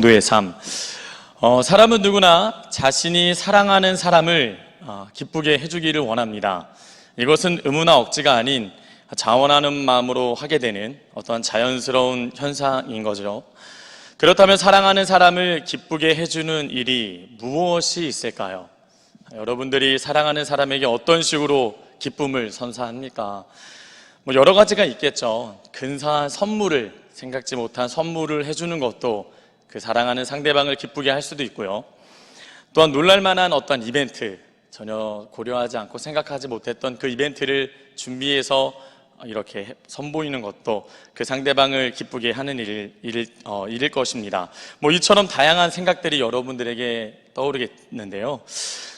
성도의 삶. 사람은 누구나 자신이 사랑하는 사람을 기쁘게 해주기를 원합니다. 이것은 의무나 억지가 아닌 자원하는 마음으로 하게 되는 어떠한 자연스러운 현상인 거죠. 그렇다면 사랑하는 사람을 기쁘게 해주는 일이 무엇이 있을까요? 여러분들이 사랑하는 사람에게 어떤 식으로 기쁨을 선사합니까? 여러 가지가 있겠죠. 근사한 선물을, 생각지 못한 선물을 해주는 것도 그 사랑하는 상대방을 기쁘게 할 수도 있고요. 또한 놀랄만한 어떤 이벤트, 전혀 고려하지 않고 생각하지 못했던 그 이벤트를 준비해서 이렇게 선보이는 것도 그 상대방을 기쁘게 하는 일일 것입니다. 이처럼 다양한 생각들이 여러분들에게 떠오르겠는데요.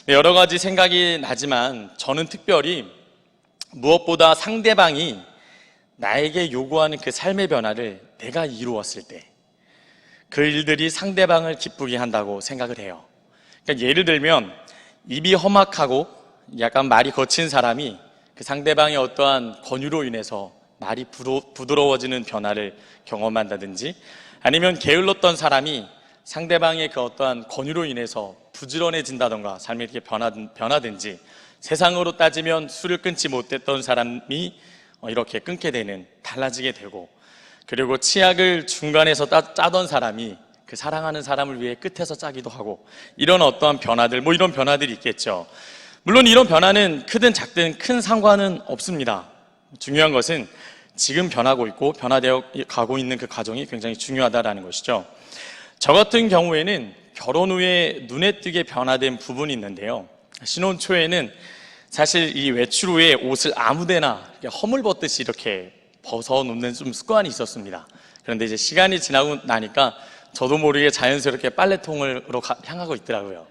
여러 가지 생각이 나지만 저는 특별히 무엇보다 상대방이 나에게 요구하는 그 삶의 변화를 내가 이루었을 때 그 일들이 상대방을 기쁘게 한다고 생각을 해요. 그러니까 예를 들면 입이 험악하고 약간 말이 거친 사람이 그 상대방의 어떠한 권유로 인해서 말이 부드러워지는 변화를 경험한다든지, 아니면 게을렀던 사람이 상대방의 그 어떠한 권유로 인해서 부지런해진다던가 삶이 이렇게 변하든지, 세상으로 따지면 술을 끊지 못했던 사람이 이렇게 끊게 되는, 달라지게 되고, 그리고 치약을 중간에서 짜던 사람이 그 사랑하는 사람을 위해 끝에서 짜기도 하고, 이런 어떠한 변화들, 이런 변화들이 있겠죠. 물론 이런 변화는 크든 작든 큰 상관은 없습니다. 중요한 것은 지금 변하고 있고 변화되어 가고 있는 그 과정이 굉장히 중요하다는 것이죠. 저 같은 경우에는 결혼 후에 눈에 띄게 변화된 부분이 있는데요. 신혼 초에는 사실 이 외출 후에 옷을 아무데나 허물벗듯이 이렇게 벗어놓는 좀 습관이 있었습니다. 그런데 이제 시간이 지나고 나니까 저도 모르게 자연스럽게 빨래통으로 향하고 있더라고요.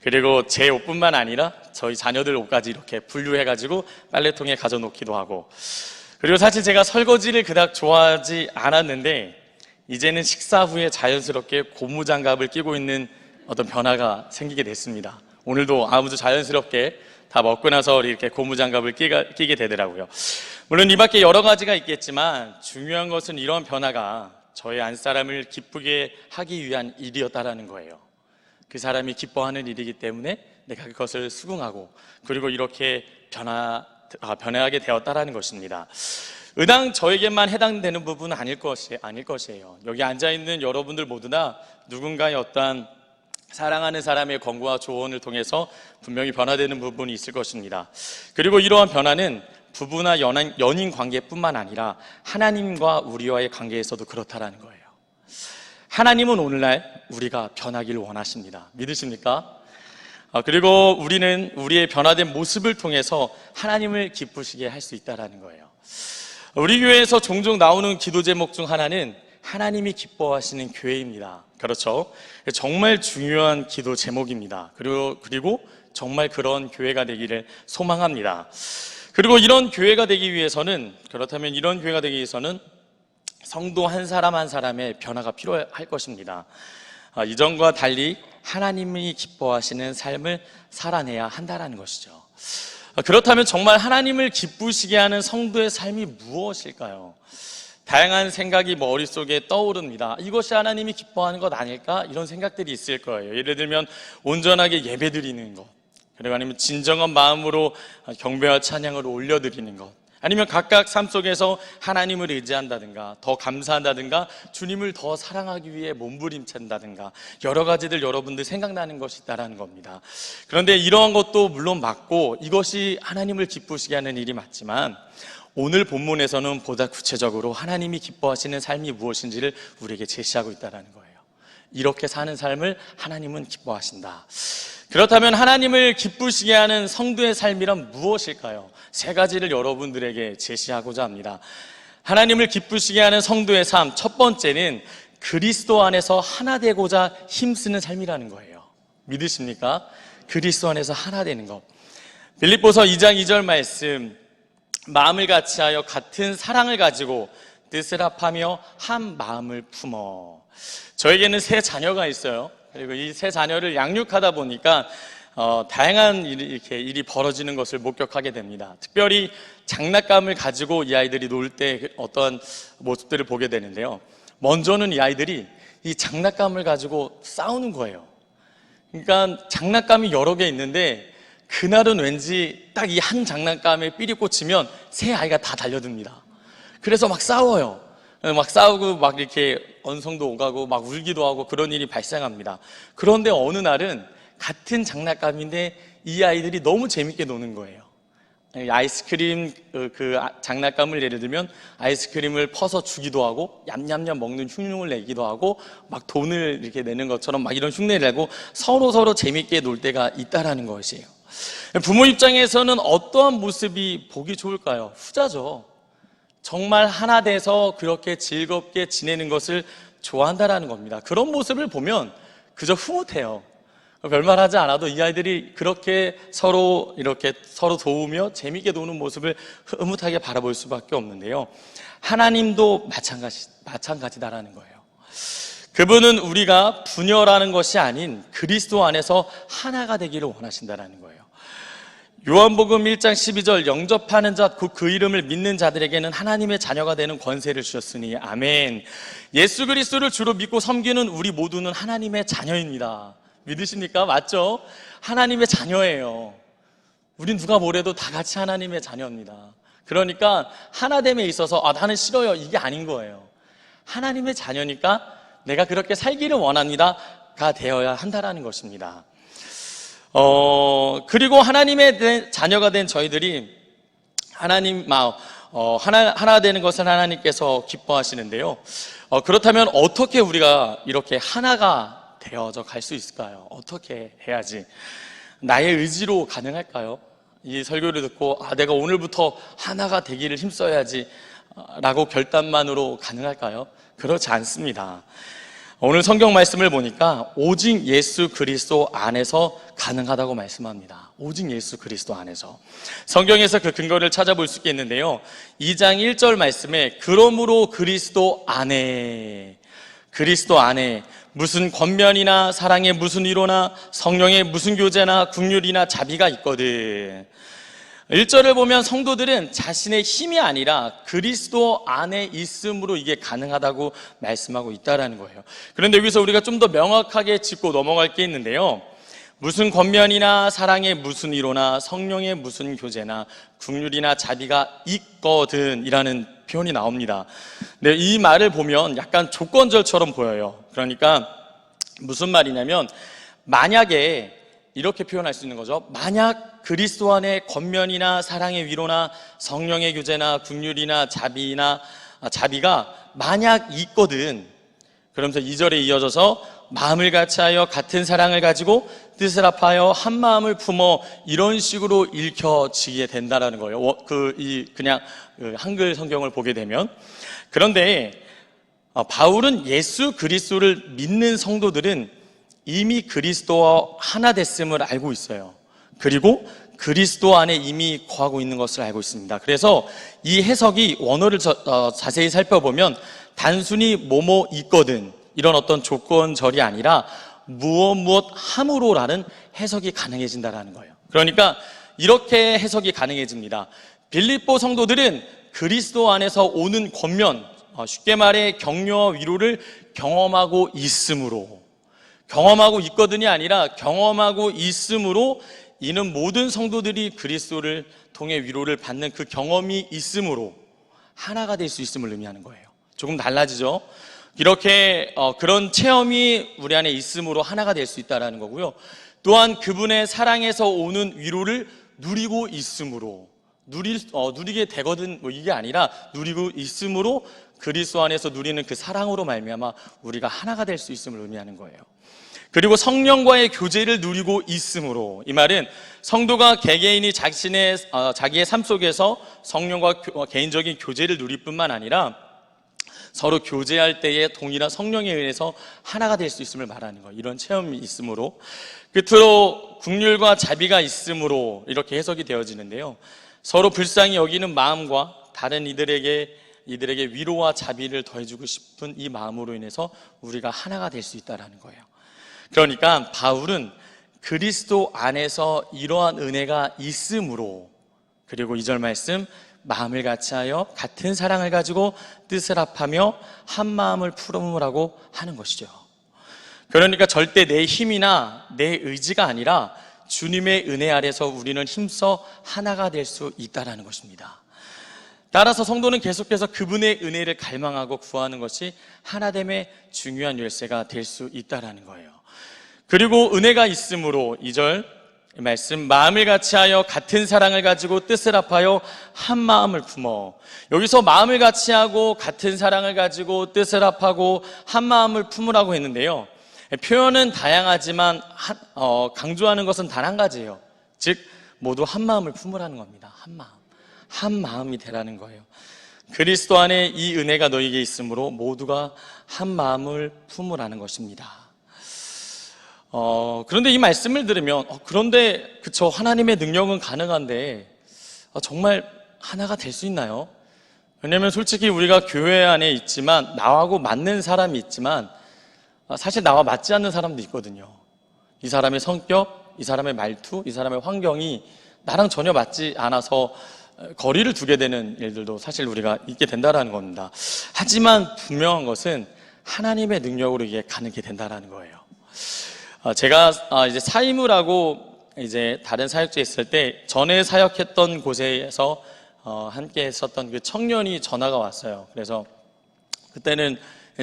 그리고 제 옷뿐만 아니라 저희 자녀들 옷까지 이렇게 분류해가지고 빨래통에 가져놓기도 하고, 그리고 사실 제가 설거지를 그닥 좋아하지 않았는데 이제는 식사 후에 자연스럽게 고무장갑을 끼고 있는 어떤 변화가 생기게 됐습니다. 오늘도 아주 자연스럽게 다 먹고 나서 이렇게 고무장갑을 끼게 되더라고요. 물론 이 밖에 여러 가지가 있겠지만 중요한 것은 이런 변화가 저의 안사람을 기쁘게 하기 위한 일이었다라는 거예요. 그 사람이 기뻐하는 일이기 때문에 내가 그것을 수긍하고, 그리고 이렇게 변화하게 되었다라는 것입니다. 의당 저에게만 해당되는 부분은 아닐 것이에요. 여기 앉아있는 여러분들 모두나 누군가의 어떠한 사랑하는 사람의 권고와 조언을 통해서 분명히 변화되는 부분이 있을 것입니다. 그리고 이러한 변화는 부부나 연인 관계뿐만 아니라 하나님과 우리와의 관계에서도 그렇다라는 거예요. 하나님은 오늘날 우리가 변하기를 원하십니다. 믿으십니까? 그리고 우리는 우리의 변화된 모습을 통해서 하나님을 기쁘시게 할 수 있다는 거예요. 우리 교회에서 종종 나오는 기도 제목 중 하나는 하나님이 기뻐하시는 교회입니다. 그렇죠? 정말 중요한 기도 제목입니다. 그리고 정말 그런 교회가 되기를 소망합니다. 그리고 이런 교회가 되기 위해서는, 성도 한 사람 한 사람의 변화가 필요할 것입니다. 이전과 달리 하나님이 기뻐하시는 삶을 살아내야 한다는 것이죠. 그렇다면 정말 하나님을 기쁘시게 하는 성도의 삶이 무엇일까요? 다양한 생각이 머릿속에 떠오릅니다. 이것이 하나님이 기뻐하는 것 아닐까? 이런 생각들이 있을 거예요. 예를 들면 온전하게 예배드리는 것, 그리고 아니면 진정한 마음으로 경배와 찬양을 올려드리는 것, 아니면 각각 삶 속에서 하나님을 의지한다든가, 더 감사한다든가, 주님을 더 사랑하기 위해 몸부림친다든가, 여러 가지들 여러분들 생각나는 것이 있다는 겁니다. 그런데 이러한 것도 물론 맞고 이것이 하나님을 기쁘시게 하는 일이 맞지만, 오늘 본문에서는 보다 구체적으로 하나님이 기뻐하시는 삶이 무엇인지를 우리에게 제시하고 있다는 거예요. 이렇게 사는 삶을 하나님은 기뻐하신다. 그렇다면 하나님을 기쁘시게 하는 성도의 삶이란 무엇일까요? 세 가지를 여러분들에게 제시하고자 합니다. 하나님을 기쁘시게 하는 성도의 삶, 첫 번째는 그리스도 안에서 하나 되고자 힘쓰는 삶이라는 거예요. 믿으십니까? 그리스도 안에서 하나 되는 것. 빌립보서 2장 2절 말씀, 마음을 같이하여 같은 사랑을 가지고 뜻을 합하며 한 마음을 품어. 저에게는 세 자녀가 있어요. 그리고 이 세 자녀를 양육하다 보니까 다양한 일이 벌어지는 것을 목격하게 됩니다. 특별히 장난감을 가지고 이 아이들이 놀 때 어떤 모습들을 보게 되는데요. 먼저는 이 아이들이 이 장난감을 가지고 싸우는 거예요. 그러니까 장난감이 여러 개 있는데 그날은 왠지 딱 이 한 장난감에 삘이 꽂히면 세 아이가 다 달려듭니다. 그래서 막 싸워요. 막 싸우고 막 이렇게 언성도 오가고 막 울기도 하고 그런 일이 발생합니다. 그런데 어느 날은 같은 장난감인데 이 아이들이 너무 재밌게 노는 거예요. 아이스크림 장난감을 예를 들면 아이스크림을 퍼서 주기도 하고 얌얌얌 먹는 흉흉을 내기도 하고 막 돈을 이렇게 내는 것처럼 막 이런 흉내를 내고 서로 재밌게 놀 때가 있다라는 것이에요. 부모 입장에서는 어떠한 모습이 보기 좋을까요? 후자죠. 정말 하나 돼서 그렇게 즐겁게 지내는 것을 좋아한다라는 겁니다. 그런 모습을 보면 그저 흐뭇해요. 별말 하지 않아도 이 아이들이 그렇게 서로 도우며 재미있게 노는 모습을 흐뭇하게 바라볼 수밖에 없는데요. 하나님도 마찬가지다라는 거예요. 그분은 우리가 분열하는 것이 아닌 그리스도 안에서 하나가 되기를 원하신다라는 거예요. 요한복음 1장 12절 영접하는 자 곧 그 이름을 믿는 자들에게는 하나님의 자녀가 되는 권세를 주셨으니 아멘. 예수 그리스도를 주로 믿고 섬기는 우리 모두는 하나님의 자녀입니다. 믿으십니까? 맞죠? 하나님의 자녀예요. 우린 누가 뭐래도 다 같이 하나님의 자녀입니다. 그러니까 하나됨에 있어서 나는 싫어요 이게 아닌 거예요. 하나님의 자녀니까 내가 그렇게 살기를 원합니다가 되어야 한다라는 것입니다. 그리고 하나님의 자녀가 된 저희들이 하나 되는 것을 하나님께서 기뻐하시는데요. 그렇다면 어떻게 우리가 이렇게 하나가 되어져 갈 수 있을까요? 어떻게 해야지? 나의 의지로 가능할까요? 이 설교를 듣고 내가 오늘부터 하나가 되기를 힘써야지 라고 결단만으로 가능할까요? 그렇지 않습니다. 오늘 성경 말씀을 보니까 오직 예수 그리스도 안에서 가능하다고 말씀합니다. 오직 예수 그리스도 안에서. 성경에서 그 근거를 찾아볼 수 있겠는데요. 2장 1절 말씀에 그러므로 그리스도 안에 무슨 권면이나 사랑의 무슨 위로나 성령의 무슨 교제나 긍휼이나 자비가 있거든. 1절을 보면 성도들은 자신의 힘이 아니라 그리스도 안에 있음으로 이게 가능하다고 말씀하고 있다는 거예요. 그런데 여기서 우리가 좀 더 명확하게 짚고 넘어갈 게 있는데요. 무슨 권면이나 사랑의 무슨 위로나 성령의 무슨 교제나 긍휼이나 자비가 있거든 이라는 표현이 나옵니다. 근데 이 말을 보면 약간 조건절처럼 보여요. 그러니까 무슨 말이냐면 만약에 이렇게 표현할 수 있는 거죠. 만약 그리스도 안에 권면이나 사랑의 위로나 성령의 교제나 긍휼이나 자비가 만약 있거든. 그러면서 2절에 이어져서 마음을 같이하여 같은 사랑을 가지고 뜻을 합하여 한 마음을 품어 이런 식으로 읽혀지게 된다라는 거예요. 그냥 한글 성경을 보게 되면. 그런데 바울은 예수 그리스도를 믿는 성도들은 이미 그리스도와 하나 됐음을 알고 있어요. 그리고 그리스도 안에 이미 거하고 있는 것을 알고 있습니다. 그래서 이 해석이 원어를 자세히 살펴보면 단순히 뭐뭐 있거든 이런 어떤 조건절이 아니라 무엇 함으로라는 해석이 가능해진다는 거예요. 그러니까 이렇게 해석이 가능해집니다. 빌립보 성도들은 그리스도 안에서 오는 권면, 쉽게 말해 격려와 위로를 경험하고 있으므로, 경험하고 있거든이 아니라 경험하고 있으므로 이는 모든 성도들이 그리스도를 통해 위로를 받는 그 경험이 있으므로 하나가 될 수 있음을 의미하는 거예요. 조금 달라지죠? 이렇게 그런 체험이 우리 안에 있으므로 하나가 될 수 있다는 거고요. 또한 그분의 사랑에서 오는 위로를 누리고 있으므로 누리게 되거든 이게 아니라 누리고 있으므로 그리스도 안에서 누리는 그 사랑으로 말미암아 우리가 하나가 될 수 있음을 의미하는 거예요. 그리고 성령과의 교제를 누리고 있으므로, 이 말은 성도가 개개인이 자기의 삶 속에서 성령과 개인적인 교제를 누릴 뿐만 아니라 서로 교제할 때에 동일한 성령에 의해서 하나가 될 수 있음을 말하는 거예요. 이런 체험이 있으므로. 끝으로 긍휼과 자비가 있으므로 이렇게 해석이 되어지는데요. 서로 불쌍히 여기는 마음과 다른 이들에게 위로와 자비를 더해주고 싶은 이 마음으로 인해서 우리가 하나가 될 수 있다는 거예요. 그러니까 바울은 그리스도 안에서 이러한 은혜가 있으므로, 그리고 2절 말씀 마음을 같이하여 같은 사랑을 가지고 뜻을 합하며 한 마음을 품으라고 하는 것이죠. 그러니까 절대 내 힘이나 내 의지가 아니라 주님의 은혜 아래서 우리는 힘써 하나가 될 수 있다는 것입니다. 따라서 성도는 계속해서 그분의 은혜를 갈망하고 구하는 것이 하나됨의 중요한 열쇠가 될 수 있다는 거예요. 그리고 은혜가 있으므로 2절 말씀, 마음을 같이하여 같은 사랑을 가지고 뜻을 합하여 한 마음을 품어. 여기서 마음을 같이하고 같은 사랑을 가지고 뜻을 합하고 한 마음을 품으라고 했는데요, 표현은 다양하지만 강조하는 것은 단 한 가지예요. 즉 모두 한 마음을 품으라는 겁니다. 한 마음이 되라는 거예요. 그리스도 안에 이 은혜가 너희에게 있으므로 모두가 한 마음을 품으라는 것입니다. 그런데 이 말씀을 들으면 그런데 그쵸, 하나님의 능력은 가능한데 정말 하나가 될 수 있나요? 왜냐하면 솔직히 우리가 교회 안에 있지만 나하고 맞는 사람이 있지만 사실 나와 맞지 않는 사람도 있거든요. 이 사람의 성격, 이 사람의 말투, 이 사람의 환경이 나랑 전혀 맞지 않아서 거리를 두게 되는 일들도 사실 우리가 있게 된다는 겁니다. 하지만 분명한 것은 하나님의 능력으로 이게 가능하게 된다는 거예요. 제가 이제 사임을 이제 다른 사역지에 있을 때 전에 사역했던 곳에서 함께 했었던 그 청년이 전화가 왔어요. 그래서 그때는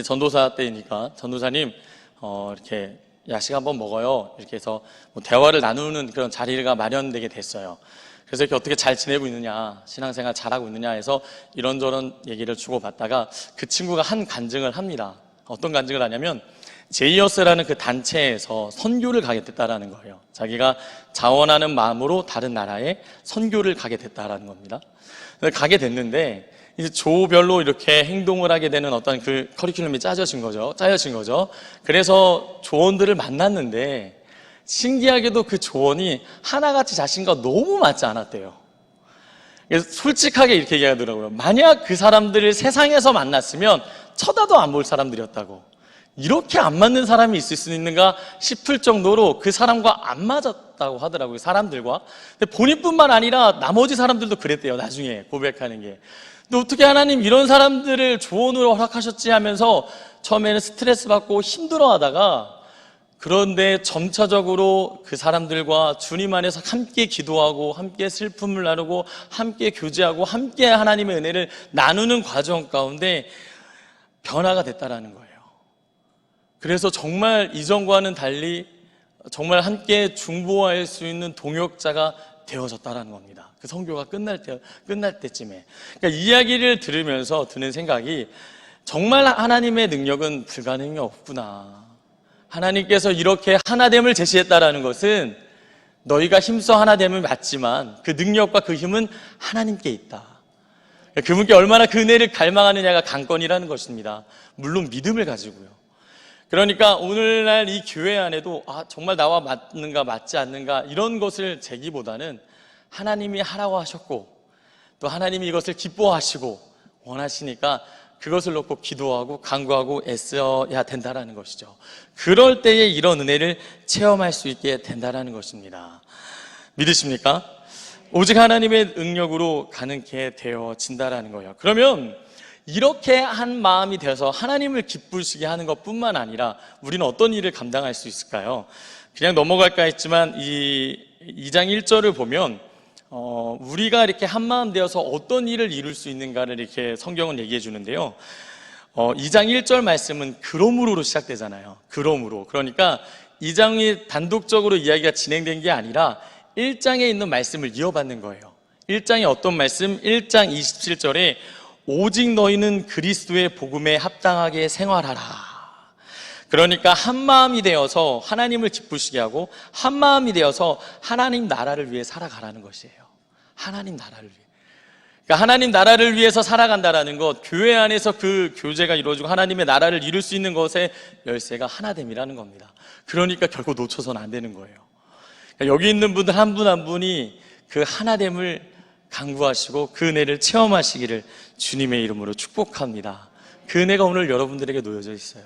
전도사 때니까 전도사님 이렇게 야식 한번 먹어요. 이렇게 해서 뭐 대화를 나누는 그런 자리가 마련되게 됐어요. 그래서 이렇게 어떻게 잘 지내고 있느냐, 신앙생활 잘하고 있느냐 해서 이런저런 얘기를 주고받다가 그 친구가 한 간증을 합니다. 어떤 간증을 하냐면 제이어스라는 그 단체에서 선교를 가게 됐다라는 거예요. 자기가 자원하는 마음으로 다른 나라에 선교를 가게 됐다라는 겁니다. 가게 됐는데 이제 조별로 이렇게 행동을 하게 되는 어떤 그 커리큘럼이 짜여진 거죠. 그래서 조원들을 만났는데 신기하게도 그 조원이 하나같이 자신과 너무 맞지 않았대요. 그래서 솔직하게 이렇게 얘기하더라고요. 만약 그 사람들을 세상에서 만났으면 쳐다도 안 볼 사람들이었다고. 이렇게 안 맞는 사람이 있을 수 있는가 싶을 정도로 그 사람과 안 맞았다고 하더라고요. 사람들과. 근데 본인뿐만 아니라 나머지 사람들도 그랬대요. 나중에 고백하는 게. 근데 어떻게 하나님 이런 사람들을 조언으로 허락하셨지 하면서 처음에는 스트레스 받고 힘들어 하다가, 그런데 점차적으로 그 사람들과 주님 안에서 함께 기도하고 함께 슬픔을 나누고 함께 교제하고 함께 하나님의 은혜를 나누는 과정 가운데 변화가 됐다라는 거예요. 그래서 정말 이전과는 달리 정말 함께 중보할 수 있는 동역자가 되어졌다라는 겁니다. 그 선교가 끝날 때쯤에. 그러니까 이야기를 들으면서 드는 생각이, 정말 하나님의 능력은 불가능이 없구나. 하나님께서 이렇게 하나됨을 제시했다라는 것은 너희가 힘써 하나됨은 맞지만 그 능력과 그 힘은 하나님께 있다. 그분께 얼마나 그 은혜를 갈망하느냐가 관건이라는 것입니다. 물론 믿음을 가지고요. 그러니까 오늘날 이 교회 안에도 정말 나와 맞는가 맞지 않는가 이런 것을 재기보다는 하나님이 하라고 하셨고 또 하나님이 이것을 기뻐하시고 원하시니까 그것을 놓고 기도하고 간구하고 애써야 된다는 것이죠. 그럴 때에 이런 은혜를 체험할 수 있게 된다는 것입니다. 믿으십니까? 오직 하나님의 능력으로 가능케 되어진다는 거예요. 그러면 이렇게 한 마음이 되어서 하나님을 기쁘시게 하는 것뿐만 아니라 우리는 어떤 일을 감당할 수 있을까요? 그냥 넘어갈까 했지만 이 2장 1절을 보면 우리가 이렇게 한 마음 되어서 어떤 일을 이룰 수 있는가를 이렇게 성경은 얘기해 주는데요. 2장 1절 말씀은 그러므로로 시작되잖아요. 그러므로. 그러니까 2장이 단독적으로 이야기가 진행된 게 아니라 1장에 있는 말씀을 이어받는 거예요. 1장에 어떤 말씀? 1장 27절에 오직 너희는 그리스도의 복음에 합당하게 생활하라. 그러니까 한 마음이 되어서 하나님을 기쁘시게 하고 한 마음이 되어서 하나님 나라를 위해 살아가라는 것이에요. 하나님 나라를 위해. 그러니까 하나님 나라를 위해서 살아간다라는 것, 교회 안에서 그 교제가 이루어지고 하나님의 나라를 이룰 수 있는 것의 열쇠가 하나됨이라는 겁니다. 그러니까 결코 놓쳐서는 안 되는 거예요. 그러니까 여기 있는 분들 한 분 한 분이 그 하나됨을 간구하시고 그 은혜를 체험하시기를 주님의 이름으로 축복합니다. 그 은혜가 오늘 여러분들에게 놓여져 있어요.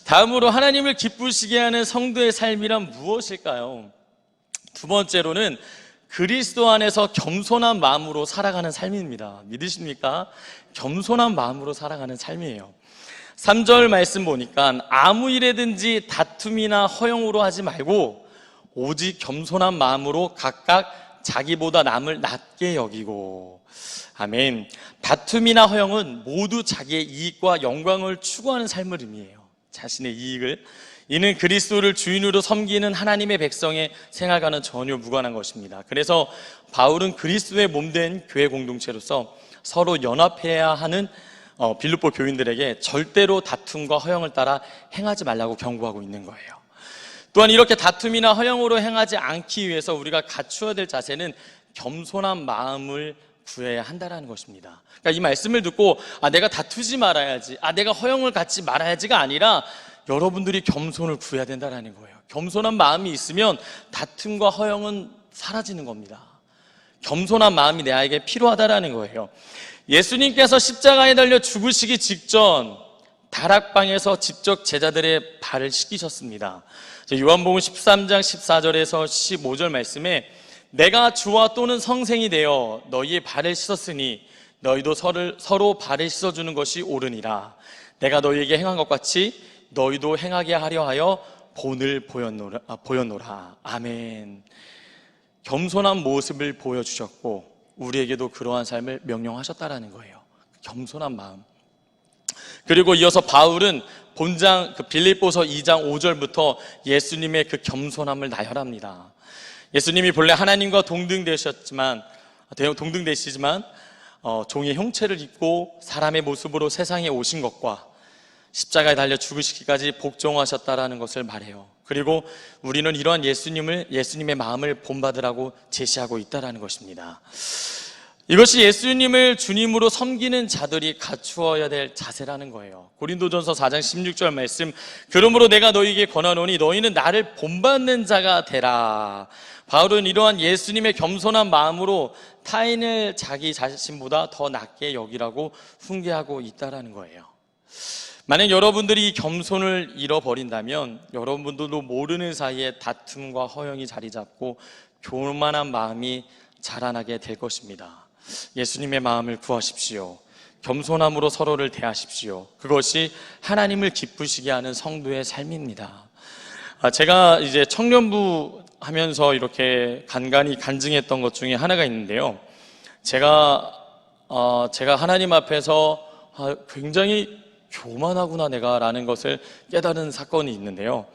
다음으로 하나님을 기쁘시게 하는 성도의 삶이란 무엇일까요? 두 번째로는 그리스도 안에서 겸손한 마음으로 살아가는 삶입니다. 믿으십니까? 겸손한 마음으로 살아가는 삶이에요. 3절 말씀 보니까 아무 일에든지 다툼이나 허용으로 하지 말고 오직 겸손한 마음으로 각각 자기보다 남을 낮게 여기고. 아멘. 다툼이나 허용은 모두 자기의 이익과 영광을 추구하는 삶을 의미해요. 자신의 이익을. 이는 그리스도를 주인으로 섬기는 하나님의 백성의 생활과는 전혀 무관한 것입니다. 그래서 바울은 그리스도의 몸된 교회 공동체로서 서로 연합해야 하는 빌립보 교인들에게 절대로 다툼과 허용을 따라 행하지 말라고 경고하고 있는 거예요. 또한 이렇게 다툼이나 허용으로 행하지 않기 위해서 우리가 갖추어야 될 자세는 겸손한 마음을 구해야 한다는 것입니다. 그러니까 이 말씀을 듣고 내가 다투지 말아야지, 내가 허용을 갖지 말아야지가 아니라 여러분들이 겸손을 구해야 된다는 거예요. 겸손한 마음이 있으면 다툼과 허용은 사라지는 겁니다. 겸손한 마음이 내게 필요하다는 거예요. 예수님께서 십자가에 달려 죽으시기 직전 다락방에서 직접 제자들의 발을 씻기셨습니다. 요한복음 13장 14절에서 15절 말씀에 내가 주와 또는 성생이 되어 너희의 발을 씻었으니 너희도 서로 발을 씻어주는 것이 옳으니라. 내가 너희에게 행한 것 같이 너희도 행하게 하려 하여 본을 보였노라. 아멘. 겸손한 모습을 보여주셨고 우리에게도 그러한 삶을 명령하셨다라는 거예요. 겸손한 마음. 그리고 이어서 바울은 본장 빌립보서 2장 5절부터 예수님의 그 겸손함을 나열합니다. 예수님이 본래 하나님과 동등되시지만 종의 형체를 입고 사람의 모습으로 세상에 오신 것과 십자가에 달려 죽으시기까지 복종하셨다라는 것을 말해요. 그리고 우리는 이러한 예수님의 마음을 본받으라고 제시하고 있다라는 것입니다. 이것이 예수님을 주님으로 섬기는 자들이 갖추어야 될 자세라는 거예요. 고린도전서 4장 16절 말씀, 그러므로 내가 너희에게 권하노니 너희는 나를 본받는 자가 되라. 바울은 이러한 예수님의 겸손한 마음으로 타인을 자기 자신보다 더 낮게 여기라고 훈계하고 있다라는 거예요. 만약 여러분들이 이 겸손을 잃어버린다면 여러분들도 모르는 사이에 다툼과 허용이 자리 잡고 교만한 마음이 자라나게 될 것입니다. 예수님의 마음을 구하십시오. 겸손함으로 서로를 대하십시오. 그것이 하나님을 기쁘시게 하는 성도의 삶입니다. 제가 이제 청년부 하면서 이렇게 간간히 간증했던 것 중에 하나가 있는데요. 제가 하나님 앞에서 굉장히 교만하구나 내가 라는 것을 깨달은 사건이 있는데요.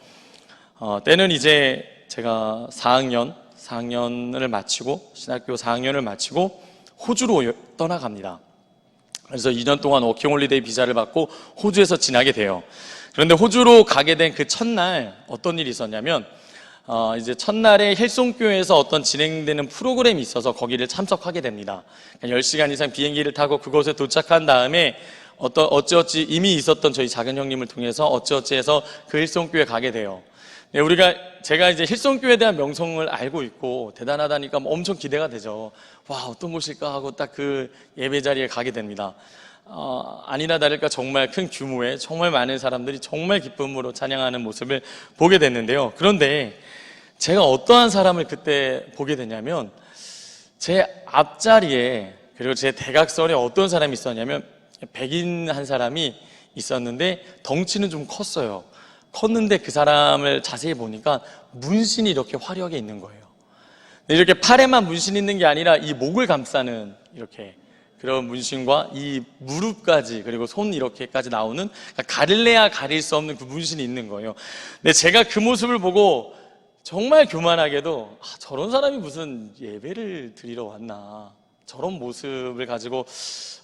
때는 이제 제가 4학년을 마치고 신학교 4학년을 마치고 호주로 떠나갑니다. 그래서 2년 동안 워킹홀리데이 비자를 받고 호주에서 지나게 돼요. 그런데 호주로 가게 된 그 첫날 어떤 일이 있었냐면 이제 첫날에 힐송교회에서 어떤 진행되는 프로그램이 있어서 거기를 참석하게 됩니다. 10시간 이상 비행기를 타고 그곳에 도착한 다음에 어찌어찌 이미 있었던 저희 작은 형님을 통해서 어찌어찌해서 그 힐송교회에 가게 돼요. 제가 이제 힐송교회에 대한 명성을 알고 있고 대단하다니까 엄청 기대가 되죠. 와, 어떤 곳일까 하고 딱 그 예배 자리에 가게 됩니다. 아니나 다를까 정말 큰 규모의 정말 많은 사람들이 정말 기쁨으로 찬양하는 모습을 보게 됐는데요. 그런데 제가 어떠한 사람을 그때 보게 되냐면 제 앞자리에 그리고 제 대각선에 어떤 사람이 있었냐면 백인 한 사람이 있었는데 덩치는 좀 컸어요. 컸는데 그 사람을 자세히 보니까 문신이 이렇게 화려하게 있는 거예요. 이렇게 팔에만 문신 있는 게 아니라 이 목을 감싸는 이렇게 그런 문신과 이 무릎까지 그리고 손 이렇게까지 나오는, 그러니까 가릴래야 가릴 수 없는 그 문신이 있는 거예요. 근데 제가 그 모습을 보고 정말 교만하게도 저런 사람이 무슨 예배를 드리러 왔나, 저런 모습을 가지고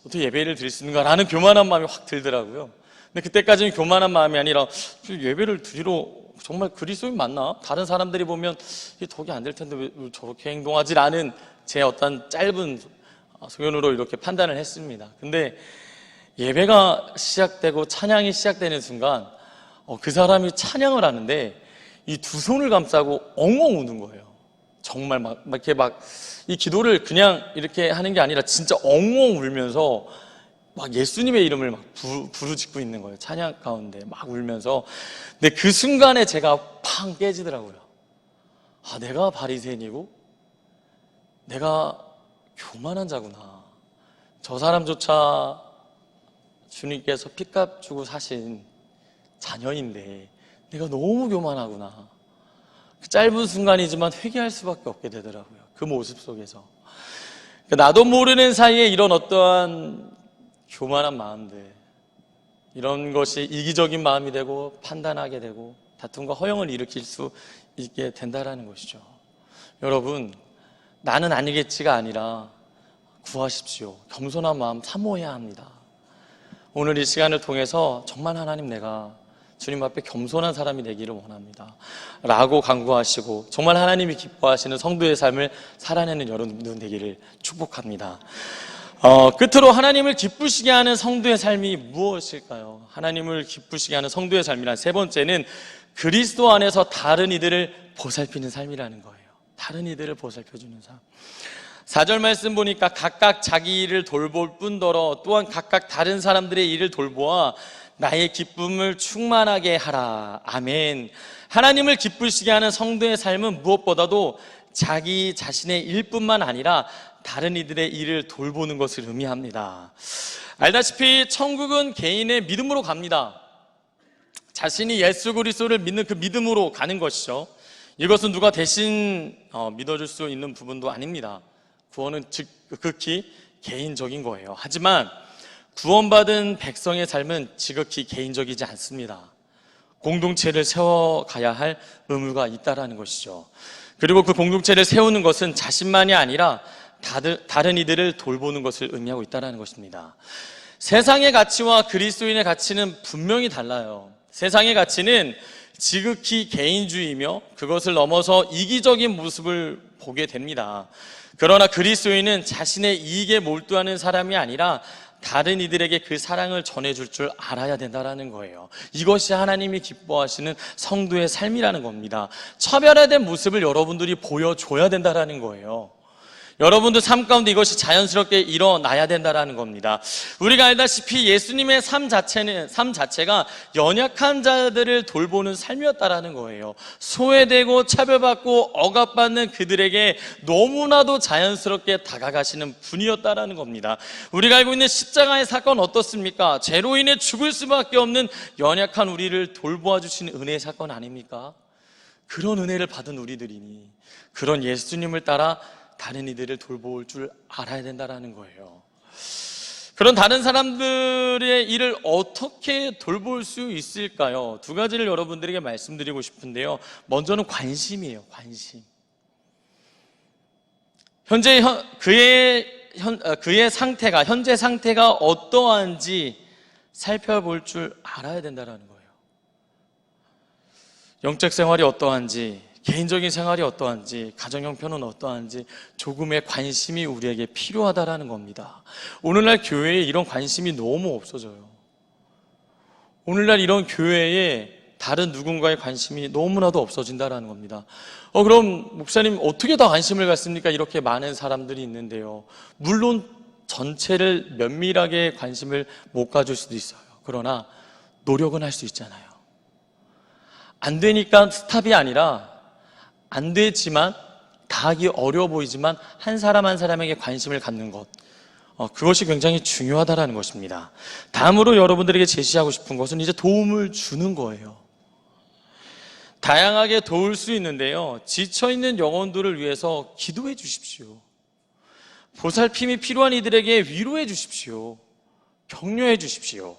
어떻게 예배를 드릴 수 있는가라는 교만한 마음이 확 들더라고요. 근데 그때까지는 교만한 마음이 아니라 예배를 드리러 정말 그리스도인 맞나? 다른 사람들이 보면 이 덕이 안 될 텐데 왜 저렇게 행동하지라는 제 어떤 짧은 소견으로 이렇게 판단을 했습니다. 근데 예배가 시작되고 찬양이 시작되는 순간 그 사람이 찬양을 하는데 이 두 손을 감싸고 엉엉 우는 거예요. 정말 막 이렇게 이 기도를 그냥 이렇게 하는 게 아니라 진짜 엉엉 울면서 막 예수님의 이름을 막 부르짖고 있는 거예요. 찬양 가운데 막 울면서. 근데 그 순간에 제가 팡 깨지더라고요. 내가 바리새인이고 내가 교만한 자구나. 저 사람조차 주님께서 핏값 주고 사신 자녀인데 내가 너무 교만하구나. 그 짧은 순간이지만 회개할 수밖에 없게 되더라고요. 그 모습 속에서. 나도 모르는 사이에 이런 어떠한 교만한 마음들, 이런 것이 이기적인 마음이 되고 판단하게 되고 다툼과 허영을 일으킬 수 있게 된다는 것이죠. 여러분, 나는 아니겠지가 아니라 구하십시오. 겸손한 마음 사모해야 합니다. 오늘 이 시간을 통해서 정말 하나님, 내가 주님 앞에 겸손한 사람이 되기를 원합니다 라고 간구하시고 정말 하나님이 기뻐하시는 성도의 삶을 살아내는 여러분 되기를 축복합니다. 끝으로 하나님을 기쁘시게 하는 성도의 삶이 무엇일까요? 하나님을 기쁘시게 하는 성도의 삶이란 세 번째는 그리스도 안에서 다른 이들을 보살피는 삶이라는 거예요. 다른 이들을 보살펴주는 삶. 4절 말씀 보니까 각각 자기 일을 돌볼 뿐더러 또한 각각 다른 사람들의 일을 돌보아 나의 기쁨을 충만하게 하라. 아멘. 하나님을 기쁘시게 하는 성도의 삶은 무엇보다도 자기 자신의 일뿐만 아니라 다른 이들의 일을 돌보는 것을 의미합니다. 알다시피 천국은 개인의 믿음으로 갑니다. 자신이 예수 그리스도를 믿는 그 믿음으로 가는 것이죠. 이것은 누가 대신 믿어줄 수 있는 부분도 아닙니다. 구원은 극히 개인적인 거예요. 하지만 구원받은 백성의 삶은 지극히 개인적이지 않습니다. 공동체를 세워가야 할 의무가 있다는 것이죠. 그리고 그 공동체를 세우는 것은 자신만이 아니라 다른 이들을 돌보는 것을 의미하고 있다는 것입니다. 세상의 가치와 그리스도인의 가치는 분명히 달라요. 세상의 가치는 지극히 개인주의이며 그것을 넘어서 이기적인 모습을 보게 됩니다. 그러나 그리스도인은 자신의 이익에 몰두하는 사람이 아니라 다른 이들에게 그 사랑을 전해줄 줄 알아야 된다는 거예요. 이것이 하나님이 기뻐하시는 성도의 삶이라는 겁니다. 차별화된 모습을 여러분들이 보여줘야 된다는 거예요. 여러분들 삶 가운데 이것이 자연스럽게 일어나야 된다는 겁니다. 우리가 알다시피 예수님의 삶 자체가 연약한 자들을 돌보는 삶이었다는 거예요. 소외되고 차별받고 억압받는 그들에게 너무나도 자연스럽게 다가가시는 분이었다는 겁니다. 우리가 알고 있는 십자가의 사건 어떻습니까? 죄로 인해 죽을 수밖에 없는 연약한 우리를 돌보아 주시는 은혜의 사건 아닙니까? 그런 은혜를 받은 우리들이니 그런 예수님을 따라 다른 이들을 돌볼 줄 알아야 된다는 거예요. 그런 다른 사람들의 일을 어떻게 돌볼 수 있을까요? 두 가지를 여러분들에게 말씀드리고 싶은데요. 먼저는 관심이에요. 관심. 현재 그의 상태가, 현재 상태가 어떠한지 살펴볼 줄 알아야 된다는 거예요. 영적 생활이 어떠한지, 개인적인 생활이 어떠한지, 가정 형편은 어떠한지 조금의 관심이 우리에게 필요하다는 겁니다. 오늘날 교회에 이런 관심이 너무 없어져요. 오늘날 이런 교회에 다른 누군가의 관심이 너무나도 없어진다는 겁니다. 그럼 목사님 어떻게 다 관심을 갖습니까? 이렇게 많은 사람들이 있는데요. 물론 전체를 면밀하게 관심을 못 가질 수도 있어요. 그러나 노력은 할 수 있잖아요. 안 되니까 스탑이 아니라 안 되지만, 다 하기 어려워 보이지만 한 사람 한 사람에게 관심을 갖는 것, 그것이 굉장히 중요하다는 것입니다. 다음으로 여러분들에게 제시하고 싶은 것은 이제 도움을 주는 거예요. 다양하게 도울 수 있는데요, 지쳐있는 영혼들을 위해서 기도해 주십시오. 보살핌이 필요한 이들에게 위로해 주십시오. 격려해 주십시오.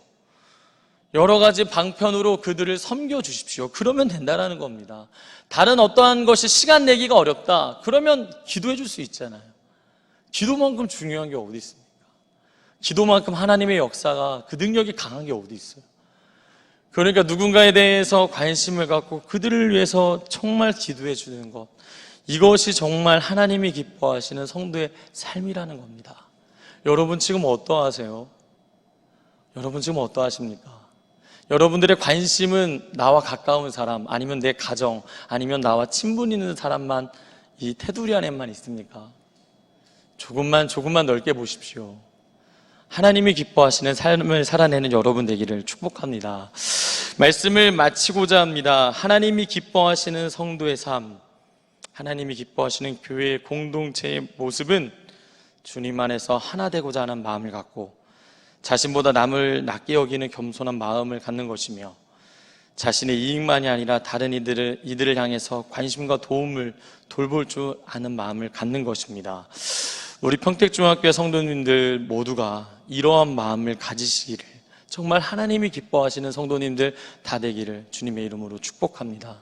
여러 가지 방편으로 그들을 섬겨 주십시오. 그러면 된다는 겁니다. 다른 어떠한 것이 시간 내기가 어렵다, 그러면 기도해 줄 수 있잖아요. 기도만큼 중요한 게 어디 있습니까? 기도만큼 하나님의 역사가, 그 능력이 강한 게 어디 있어요? 그러니까 누군가에 대해서 관심을 갖고 그들을 위해서 정말 기도해 주는 것, 이것이 정말 하나님이 기뻐하시는 성도의 삶이라는 겁니다. 여러분 지금 어떠하세요? 여러분 지금 어떠하십니까? 여러분들의 관심은 나와 가까운 사람, 아니면 내 가정, 아니면 나와 친분 있는 사람만, 이 테두리 안에만 있습니까? 조금만 넓게 보십시오. 하나님이 기뻐하시는 삶을 살아내는 여러분 되기를 축복합니다. 말씀을 마치고자 합니다. 하나님이 기뻐하시는 성도의 삶, 하나님이 기뻐하시는 교회의 공동체의 모습은 주님 안에서 하나 되고자 하는 마음을 갖고 자신보다 남을 낮게 여기는 겸손한 마음을 갖는 것이며 자신의 이익만이 아니라 다른 이들을 향해서 관심과 도움을 돌볼 줄 아는 마음을 갖는 것입니다. 우리 평택중학교의 성도님들 모두가 이러한 마음을 가지시기를, 정말 하나님이 기뻐하시는 성도님들 다 되기를 주님의 이름으로 축복합니다.